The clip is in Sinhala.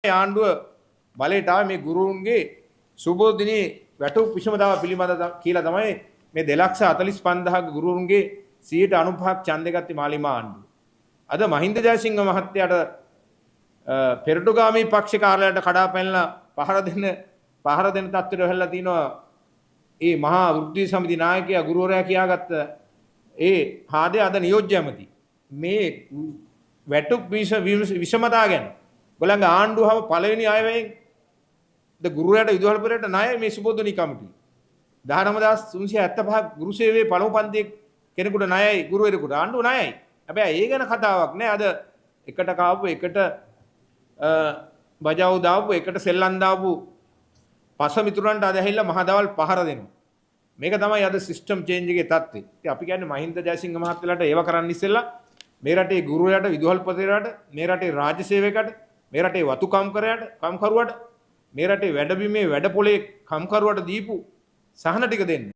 ආණ්ඩුව බලයට ආවේ මේ ගුරුන්ගේ සුබෝධිනී වැටුප් විෂමතාව පිළිබඳ කියලා තමයි මේ 2,45,000 ගුරුන්ගේ 95%ක් ඡන්දෙ ගත්තේ මාලිමා ආණ්ඩුව. අද මහින්ද ජයසිංහ මහත්තයාට පෙරටුගාමී පක්ෂ කාර්යාලයට කඩා පැනලා පහර දෙන තත්ත්වයට වෙලා තිනවා. ඒ මහා වෘත්තීය සමිති නායකයා ගුරුවරයා කියාගත්ත ඒ හාදේ අද නියෝජ්‍ය ඇමති මේ වැටුප් විෂමතාව ගැන ගොල්ලන්ගේ ආණ්ඩුවම පළවෙනි අයවෙන් ගුරුවරයාට විදුහල්පතිට ණය මේ සුබෝධිනී කමිටුව 19375 ගුරු සේවයේ පළමු පන්තියේ කෙනෙකුට ණයයි ගුරුවරයෙකුට ආණ්ඩුව ණයයි. හැබැයි ඒ ගැන කතාවක් නෑ. අද එකට කාපු එකට බජව් දාපු එකට සෙල්ලම් දාපු පස මිතුරන්ට අද ඇහිල්ලා මහදවල් පහර දෙනවා. මේක තමයි අද සිස්ටම් චේන්ජ් එකේ තත්ත්වය. ඉතින් අපි කියන්නේ මහින්ද ජයසිංහ මහත්තයාට ඒව කරන්න ඉස්සෙල්ලා මේ රටේ ගුරුවරයාට විදුහල්පතිරට මේ රටේ රාජ්‍ය සේවකයට මේ රටේ වතු කම්කරුවට මේ රටේ වැඩබිමේ වැඩ පොලේ කම්කරුවට දීපු සහන ටික දෙන්න.